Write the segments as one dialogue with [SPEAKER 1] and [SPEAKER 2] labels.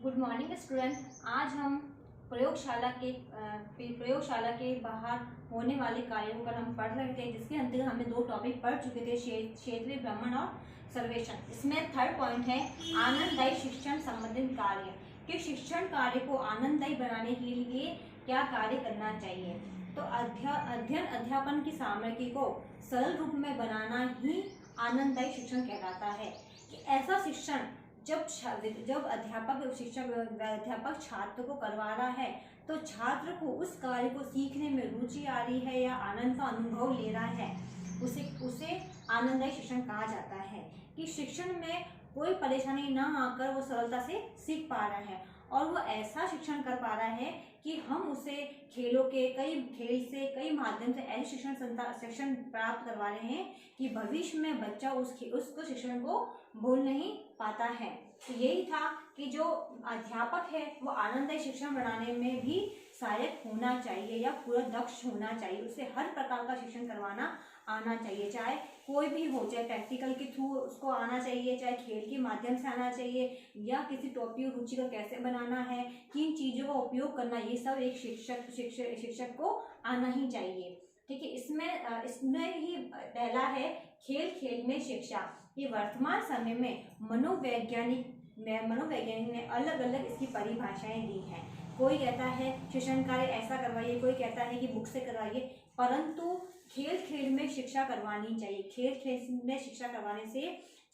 [SPEAKER 1] Good morning student. आज हम प्रयोगशाला के बाहर होने वाले कार्यों पर हम पढ़ रहे थे, जिसके अंतर्गत हमने दो टॉपिक पढ़ चुके थे, क्षेत्रीय भ्रमण और सर्वेक्षण। इसमें थर्ड पॉइंट है आनंददायी शिक्षण संबंधित कार्य, कि शिक्षण कार्य को आनंददायी बनाने के लिए क्या कार्य करना चाहिए। तो अध्ययन अध्यापन की सामग्री को सरल रूप में बनाना ही आनंददायी शिक्षण कहलाता है। कि ऐसा शिक्षण जब अध्यापक छात्र को करवा रहा है तो छात्र को उस कार्य को सीखने में रुचि आ रही है या आनंद का अनुभव ले रहा है, उसे आनंददायी शिक्षण कहा जाता है। कि शिक्षण में कोई परेशानी ना आकर वो सरलता से सीख पा रहा है और वो ऐसा शिक्षण कर पा रहा है कि हम उसे खेल से कई माध्यम से ऐसे शिक्षण प्राप्त करवा रहे हैं कि भविष्य में बच्चा उसको शिक्षण को भूल नहीं पाता है। तो यही था कि जो अध्यापक है वो आनंददायी शिक्षण बनाने में भी सहायक होना चाहिए या पूरा दक्ष होना चाहिए। उसे हर प्रकार का शिक्षण करवाना आना चाहिए, चाहे कोई भी हो, चाहे प्रैक्टिकल के थ्रू उसको आना चाहिए, चाहे खेल के माध्यम से आना चाहिए, या किसी टॉपिक रुचि को कैसे बनाना है, किन चीज़ों का उपयोग करना, ये सब एक शिक्षक को आना ही चाहिए। ठीक है। इसमें ही पहला है खेल में शिक्षा। ये वर्तमान समय में मनोवैज्ञानिक ने अलग अलग इसकी परिभाषाएं दी हैं। कोई कहता है शिक्षण कार्य ऐसा करवाइए, कोई कहता है कि बुक से करवाइए, परंतु खेल में शिक्षा करवानी चाहिए। खेल में शिक्षा करवाने से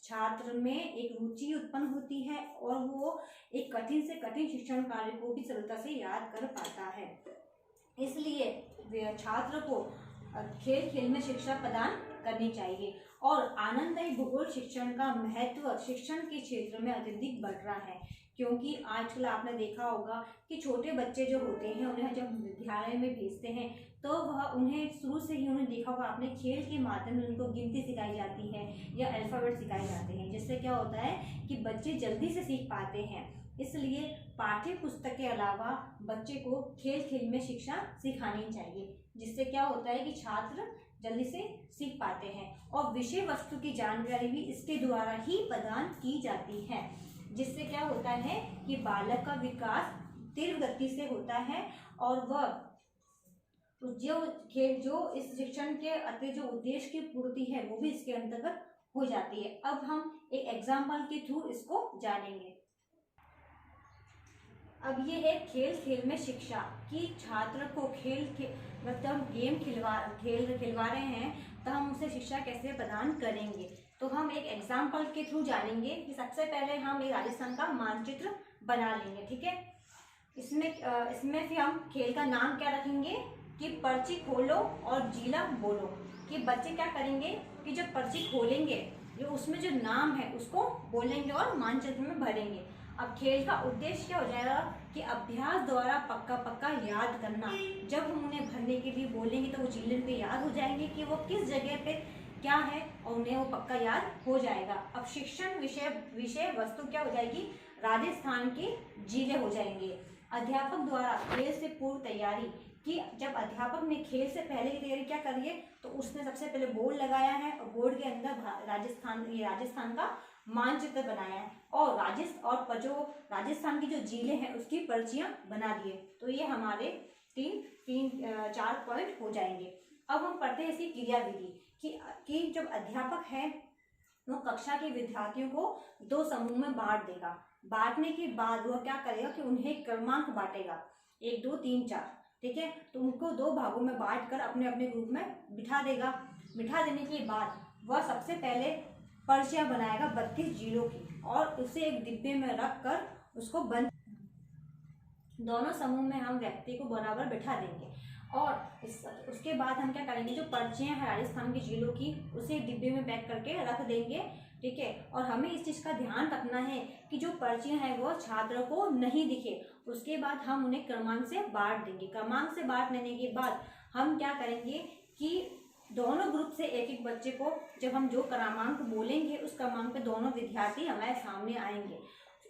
[SPEAKER 1] छात्र में एक रुचि उत्पन्न होती है और वो एक कठिन से कठिन शिक्षण कार्य को भी सरलता से याद कर पाता है। इसलिए छात्र को खेल में शिक्षा प्रदान करनी चाहिए। और आनंददायी भूगोल शिक्षण का महत्व शिक्षण के क्षेत्र में अत्यधिक बढ़ रहा है, क्योंकि आजकल आपने देखा होगा कि छोटे बच्चे जो होते हैं उन्हें जब विद्यालय में भेजते हैं तो वह उन्हें शुरू से ही उन्हें देखा होगा आपने खेल के माध्यम से उनको गिनती सिखाई जाती है या अल्फाबेट सिखाए जाते हैं, जिससे क्या होता है कि बच्चे जल्दी से सीख पाते हैं। इसलिए पाठ्य पुस्तक के अलावा बच्चे को खेल में शिक्षा सिखानी चाहिए, जिससे क्या होता है कि छात्र जल्दी से सीख पाते हैं और विषय वस्तु की जानकारी भी इसके द्वारा ही प्रदान की जाती है, जिससे क्या होता है कि बालक का विकास तीव्र गति से होता है और वह जो इस शिक्षण के अति जो उद्देश्य की पूर्ति है वो भी इसके अंतर्गत हो जाती है। अब हम एक एग्जाम्पल के थ्रू इसको जानेंगे। अब ये है खेल में शिक्षा, कि छात्र को मतलब गेम खिलवा रहे हैं तो हम उसे शिक्षा कैसे प्रदान करेंगे। तो हम एक एग्जाम्पल के थ्रू जानेंगे कि सबसे पहले हम एक राजस्थान का मानचित्र बना लेंगे। ठीक है। इसमें फिर हम खेल का नाम क्या रखेंगे कि पर्ची खोलो और जिला बोलो। कि बच्चे क्या करेंगे कि जब पर्ची खोलेंगे जो उसमें जो नाम है उसको बोलेंगे और मानचित्र में भरेंगे। अब खेल का उद्देश्य क्या हो जाएगा कि अभ्यास द्वारा पक्का याद करना। जब हम उन्हें भरने के लिए बोलेंगे तो वो जिले पे याद हो जाएंगे कि वो किस जगह पे क्या है और उन्हें वो पक्का याद हो जाएगा। अब शिक्षण विषय वस्तु क्या हो जाएगी, राजस्थान के जिले हो जाएंगे। अध्यापक द्वारा खेल से पूर्व तैयारी, कि जब अध्यापक ने खेल से पहले की तैयारी क्या करी है तो उसने सबसे पहले बोर्ड लगाया है और बोर्ड के अंदर राजस्थान का मानचित्र बनाया है और जो राजस्थान की जो जिले हैं उसकी पर्चियां बना दिए। तो ये हमारे चार पॉइंट हो जाएंगे। अब हम पढ़ते हैं इसकी क्रियाविधि कि जब अध्यापक है वो कक्षा के विद्यार्थियों को दो समूह में बांट देगा। बांटने के बाद वह क्या करेगा कि उन्हें क्रमांक बांटेगा 1 2 3 4। ठीक है। तो उनको दो भागों में बांट कर अपने अपने ग्रुप में बिठा देगा। बिठा देने के बाद वह सबसे पहले पर्चियां बनाएगा 32 जिलों की और उसे एक डिब्बे में रख कर उसको बंद, दोनों समूह में हम व्यक्ति को बराबर बिठा देंगे और उसके बाद हम क्या करेंगे, जो पर्चियां हैं राजस्थान के जिलों की उसे एक डिब्बे में पैक करके रख देंगे। ठीक है। और हमें इस चीज़ का ध्यान रखना है कि जो पर्चियां हैं वो छात्र को नहीं दिखे। उसके बाद हम उन्हें क्रमांक से बांट देंगे। क्रमांक से बांट लेने के बाद हम क्या करेंगे कि दोनों ग्रुप से एक एक बच्चे को, जब हम जो क्रमांक बोलेंगे उस क्रमांक पे दोनों विद्यार्थी हमारे सामने आएंगे।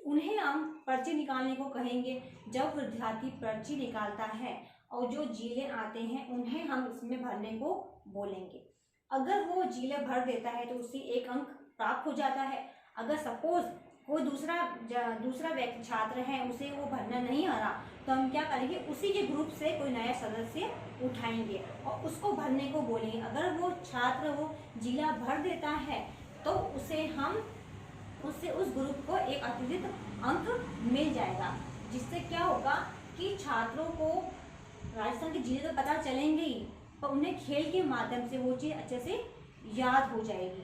[SPEAKER 1] उन्हें हम पर्ची निकालने को कहेंगे। जब विद्यार्थी पर्ची निकालता है और जो जिले आते हैं उन्हें हम इसमें भरने को बोलेंगे। अगर वो जिले भर देता है तो उसे 1 अंक प्राप्त हो जाता है। अगर सपोज कोई दूसरा व्यक्ति छात्र है उसे वो भरना नहीं आ रहा, तो हम क्या करेंगे, उसी के ग्रुप से कोई नया सदस्य उठाएंगे और उसको भरने को बोलेंगे। अगर वो छात्र वो जिला भर देता है तो उससे उस ग्रुप को एक अतिरिक्त अंक मिल जाएगा, जिससे क्या होगा कि छात्रों को राजस्थान की चीज़ें तो पता चलेंगी ही, पर उन्हें खेल के माध्यम से वो चीज़ अच्छे से याद हो जाएगी।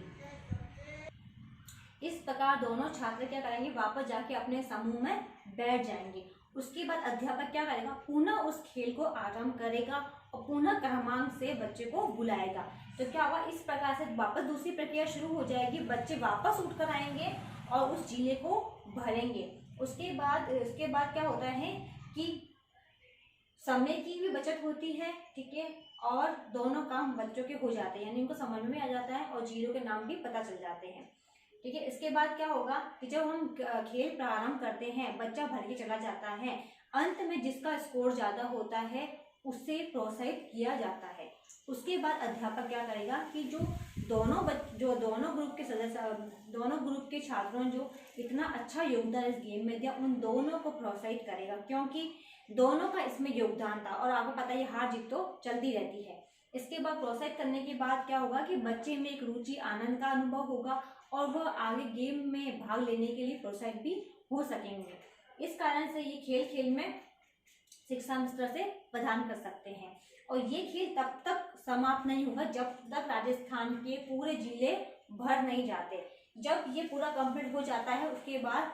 [SPEAKER 1] इस प्रकार दोनों छात्र क्या करेंगे, वापस जाके अपने समूह में बैठ जाएंगे। उसके बाद अध्यापक क्या करेगा, पुनः उस खेल को आरंभ करेगा और पुनः क्रमांक से बच्चे को बुलाएगा। तो क्या होगा, इस प्रकार से वापस दूसरी प्रक्रिया शुरू हो जाएगी। बच्चे वापस उठकर आएंगे और उस जिले को भरेंगे। उसके बाद क्या होता है कि समय की भी बचत होती है, ठीक है, और दोनों काम बच्चों के हो जाते हैं, यानी उनको समझ में आ जाता है और जिलों के नाम भी पता चल जाते हैं, ठीक है। इसके बाद क्या होगा कि जब हम खेल प्रारंभ करते हैं, बच्चा भर के चला जाता है, अंत में जिसका स्कोर ज़्यादा होता है उससे प्रोत्साहित किया जाता है। उसके बाद अध्यापक क्या करेगा कि जो दोनों ग्रुप के सदस्य, दोनों ग्रुप के छात्रों ने जो इतना अच्छा योगदान इस गेम में दिया, उन दोनों को प्रोत्साहित करेगा, क्योंकि दोनों का इसमें योगदान था और आपको पता है हार जीत तो चलती रहती है। इसके बाद प्रोत्साहित करने के बाद क्या होगा कि बच्चे में एक रुचि, आनंद का अनुभव होगा और वह आगे गेम में भाग लेने के लिए प्रोत्साहित भी हो सकेंगे। इस कारण से ये खेल में शिक्षा हम इस तरह से प्रदान कर सकते हैं। और ये खेल तब तक समाप्त नहीं होगा जब तक राजस्थान के पूरे जिले भर नहीं जाते। जब ये पूरा कंप्लीट हो जाता है उसके बाद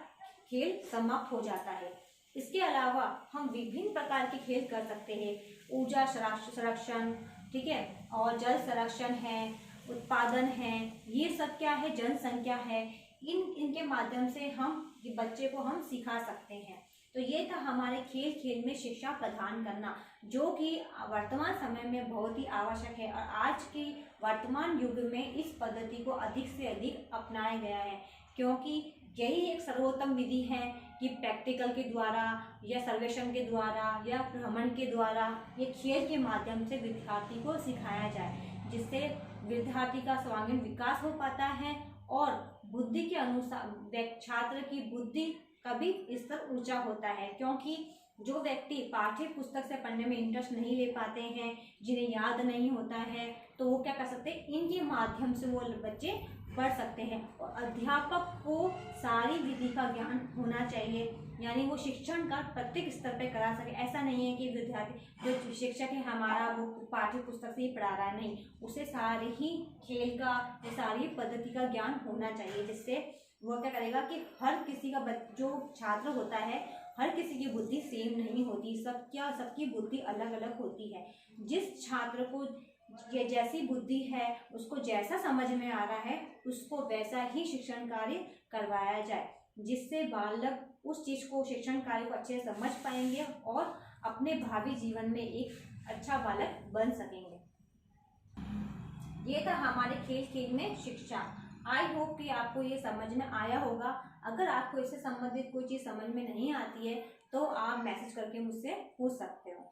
[SPEAKER 1] खेल समाप्त हो जाता है। इसके अलावा हम विभिन्न प्रकार के खेल कर सकते हैं, ऊर्जा संरक्षण, ठीक है, और जल संरक्षण है, उत्पादन है, ये सब क्या है, जनसंख्या है। इनके माध्यम से हम बच्चे को हम सिखा सकते हैं। तो ये था हमारे खेल में शिक्षा प्रदान करना, जो कि वर्तमान समय में बहुत ही आवश्यक है और आज की वर्तमान युग में इस पद्धति को अधिक से अधिक अपनाया गया है, क्योंकि यही एक सर्वोत्तम विधि है कि प्रैक्टिकल के द्वारा या सर्वेक्षण के द्वारा या भ्रमण के द्वारा ये खेल के माध्यम से विद्यार्थी को सिखाया जाए, जिससे विद्यार्थी का सर्वांगीण विकास हो पाता है और बुद्धि के अनुसार छात्र की बुद्धि का भी स्तर ऊंचा होता है। क्योंकि जो व्यक्ति पाठ्य पुस्तक से पढ़ने में इंटरेस्ट नहीं ले पाते हैं, जिन्हें याद नहीं होता है, तो वो क्या कर सकते हैं, इनके माध्यम से वो बच्चे पढ़ सकते हैं। और अध्यापक को सारी विधि का ज्ञान होना चाहिए, यानी वो शिक्षण का प्रत्येक स्तर पर करा सके। ऐसा नहीं है कि विद्यार्थी जो शिक्षक है हमारा वो पाठ्य पुस्तक से ही पढ़ा रहा है, नहीं, उसे सारे ही खेल का, सारी पद्धति का ज्ञान होना चाहिए, जिससे वो क्या करेगा कि हर किसी का जो छात्र होता है, हर किसी की बुद्धि सेम नहीं होती, सबकी बुद्धि अलग अलग होती है। जिस छात्र को जैसी बुद्धि है, उसको जैसा समझ में आ रहा है, उसको वैसा ही शिक्षण कार्य करवाया जाए, जिससे बालक उस चीज़ को, शिक्षण कार्य को अच्छे से समझ पाएंगे और अपने भावी जीवन में एक अच्छा बालक बन सकेंगे। ये था हमारे खेल में शिक्षा। आई होप कि आपको ये समझ में आया होगा। अगर आपको इससे संबंधित कोई चीज़ समझ में नहीं आती है तो आप मैसेज करके मुझसे पूछ सकते हो।